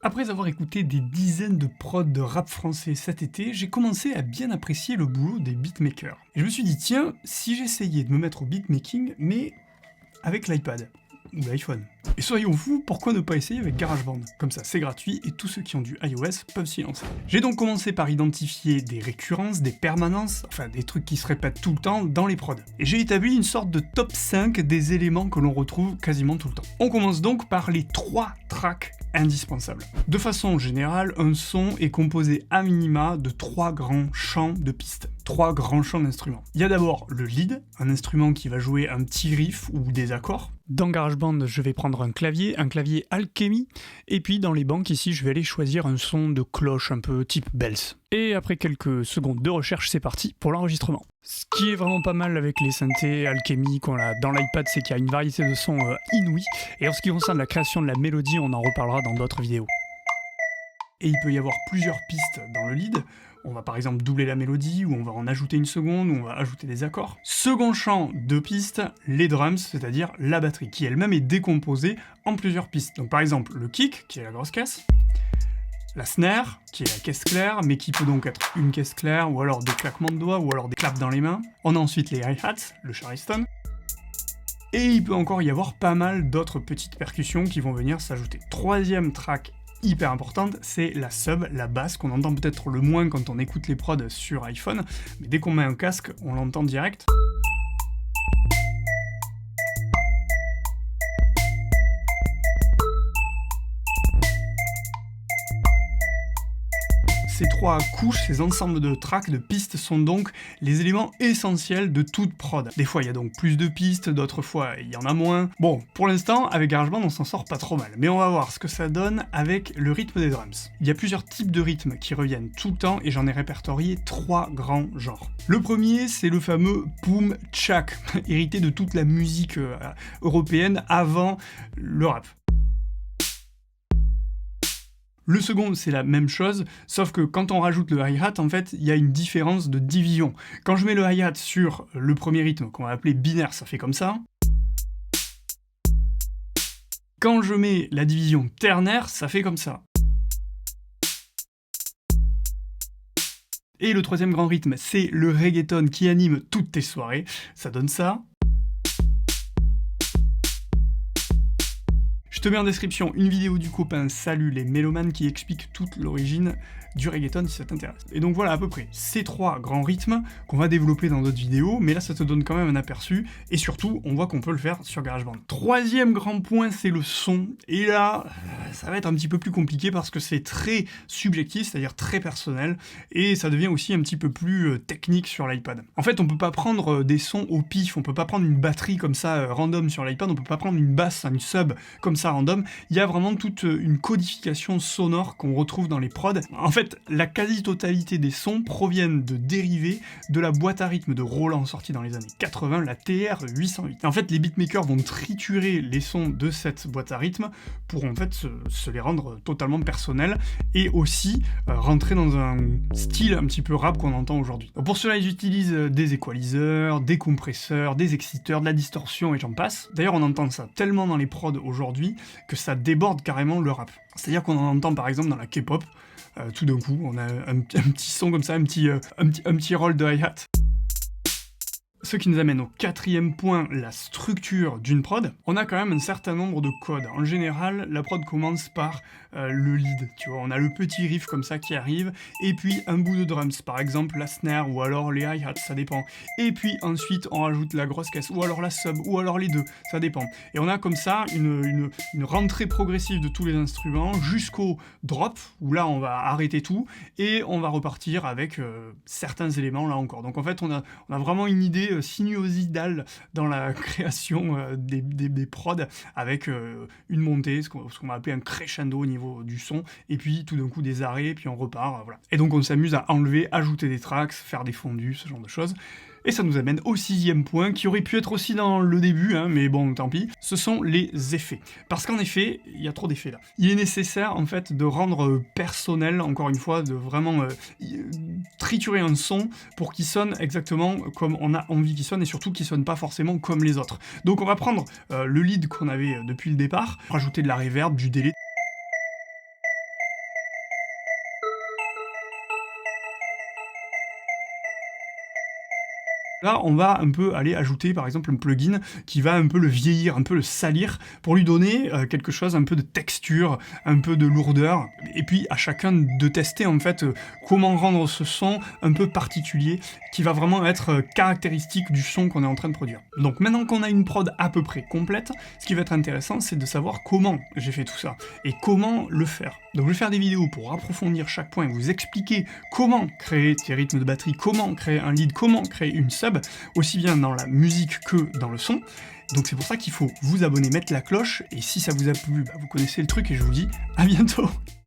Après avoir écouté des dizaines de prods de rap français cet été, j'ai commencé à bien apprécier le boulot des beatmakers. Et je me suis dit, tiens, si j'essayais de me mettre au beatmaking, mais avec l'iPad ou l'iPhone. Et soyons fous, pourquoi ne pas essayer avec GarageBand? Comme ça, c'est gratuit et tous ceux qui ont du iOS peuvent s'y lancer. J'ai donc commencé par identifier des récurrences, des permanences, enfin des trucs qui se répètent tout le temps dans les prods. Et j'ai établi une sorte de top 5 des éléments que l'on retrouve quasiment tout le temps. On commence donc par les 3 tracks indispensables. De façon générale, un son est composé à minima de 3 grands champs de pistes. 3 grands champs d'instruments. Il y a d'abord le lead, un instrument qui va jouer un petit riff ou des accords. Dans GarageBand, je vais prendre un clavier Alchemy, et puis dans les banques ici, je vais aller choisir un son de cloche un peu type bells. Et après quelques secondes de recherche, c'est parti pour l'enregistrement. Ce qui est vraiment pas mal avec les synthés Alchemy qu'on a dans l'iPad, c'est qu'il y a une variété de sons inouïe, et en ce qui concerne la création de la mélodie, on en reparlera dans d'autres vidéos. Et il peut y avoir plusieurs pistes dans le lead. On va par exemple doubler la mélodie, ou on va en ajouter une seconde, ou on va ajouter des accords. Second champ de pistes, les drums, c'est-à-dire la batterie, qui elle-même est décomposée en plusieurs pistes. Donc par exemple le kick, qui est la grosse caisse, la snare, qui est la caisse claire, mais qui peut donc être une caisse claire, ou alors des claquements de doigts, ou alors des claps dans les mains. On a ensuite les hi-hats, le charleston. Et il peut encore y avoir pas mal d'autres petites percussions qui vont venir s'ajouter. Troisième track hyper importante, c'est la sub, la basse, qu'on entend peut-être le moins quand on écoute les prods sur iPhone, mais dès qu'on met un casque, on l'entend direct. Ces 3 couches, ces ensembles de tracks, de pistes sont donc les éléments essentiels de toute prod. Des fois il y a donc plus de pistes, d'autres fois il y en a moins. Bon, pour l'instant, avec GarageBand on s'en sort pas trop mal, mais on va voir ce que ça donne avec le rythme des drums. Il y a plusieurs types de rythmes qui reviennent tout le temps et j'en ai répertorié 3 grands genres. Le premier, c'est le fameux boom chak, hérité de toute la musique européenne avant le rap. Le second, c'est la même chose, sauf que quand on rajoute le hi-hat, en fait, il y a une différence de division. Quand je mets le hi-hat sur le premier rythme, qu'on va appeler binaire, ça fait comme ça. Quand je mets la division ternaire, ça fait comme ça. Et le troisième grand rythme, c'est le reggaeton qui anime toutes tes soirées, ça donne ça. Je te mets en description une vidéo du copain Salut les mélomanes qui explique toute l'origine du reggaeton si ça t'intéresse. Et donc voilà à peu près ces 3 grands rythmes qu'on va développer dans d'autres vidéos, mais là ça te donne quand même un aperçu, et surtout on voit qu'on peut le faire sur GarageBand. Troisième grand point, c'est le son, et là ça va être un petit peu plus compliqué parce que c'est très subjectif, c'est-à-dire très personnel, et ça devient aussi un petit peu plus technique sur l'iPad. En fait on peut pas prendre des sons au pif, on peut pas prendre une batterie comme ça random sur l'iPad, on peut pas prendre une basse, une sub comme ça random, il y a vraiment toute une codification sonore qu'on retrouve dans les prods. En fait, la quasi-totalité des sons proviennent de dérivés de la boîte à rythme de Roland sortie dans les années 80, la TR-808. En fait, les beatmakers vont triturer les sons de cette boîte à rythme pour en fait se les rendre totalement personnels et aussi rentrer dans un style un petit peu rap qu'on entend aujourd'hui. Pour cela, ils utilisent des équaliseurs, des compresseurs, des exciteurs, de la distorsion et j'en passe. D'ailleurs, on entend ça tellement dans les prods aujourd'hui que ça déborde carrément le rap. C'est-à-dire qu'on en entend par exemple dans la K-pop, tout d'un coup, on a un petit son comme ça, un petit roll de hi-hat. Ce qui nous amène au 4e point, la structure d'une prod. On a quand même un certain nombre de codes. En général, la prod commence par le lead, tu vois, on a le petit riff comme ça qui arrive, et puis un bout de drums, par exemple la snare, ou alors les hi-hats, ça dépend. Et puis ensuite, on rajoute la grosse caisse, ou alors la sub, ou alors les deux, ça dépend. Et on a comme ça une rentrée progressive de tous les instruments jusqu'au drop, où là on va arrêter tout, et on va repartir avec certains éléments là encore. Donc en fait, on a vraiment une idée sinuosidale dans la création des prods, avec une montée, ce qu'on va appeler un crescendo au niveau du son, et puis tout d'un coup des arrêts, puis on repart, voilà. Et donc on s'amuse à enlever, ajouter des tracks, faire des fondus, ce genre de choses. Et ça nous amène au 6e point, qui aurait pu être aussi dans le début, hein, mais bon, tant pis, ce sont les effets. Parce qu'en effet, il y a trop d'effets là. Il est nécessaire, en fait, de rendre personnel, encore une fois, de vraiment triturer un son pour qu'il sonne exactement comme on a envie qu'il sonne, et surtout qu'il sonne pas forcément comme les autres. Donc on va prendre le lead qu'on avait depuis le départ, rajouter de la reverb, du délai, Là, on va un peu aller ajouter, par exemple, un plugin qui va un peu le vieillir, un peu le salir, pour lui donner quelque chose, un peu de texture, un peu de lourdeur, et puis à chacun de tester, en fait, comment rendre ce son un peu particulier, qui va vraiment être caractéristique du son qu'on est en train de produire. Donc maintenant qu'on a une prod à peu près complète, ce qui va être intéressant, c'est de savoir comment j'ai fait tout ça, et comment le faire. Donc je vais faire des vidéos pour approfondir chaque point, vous expliquer comment créer des rythmes de batterie, comment créer un lead, comment créer une sub, aussi bien dans la musique que dans le son. Donc c'est pour ça qu'il faut vous abonner, mettre la cloche, et si ça vous a plu, vous connaissez le truc, et je vous dis à bientôt.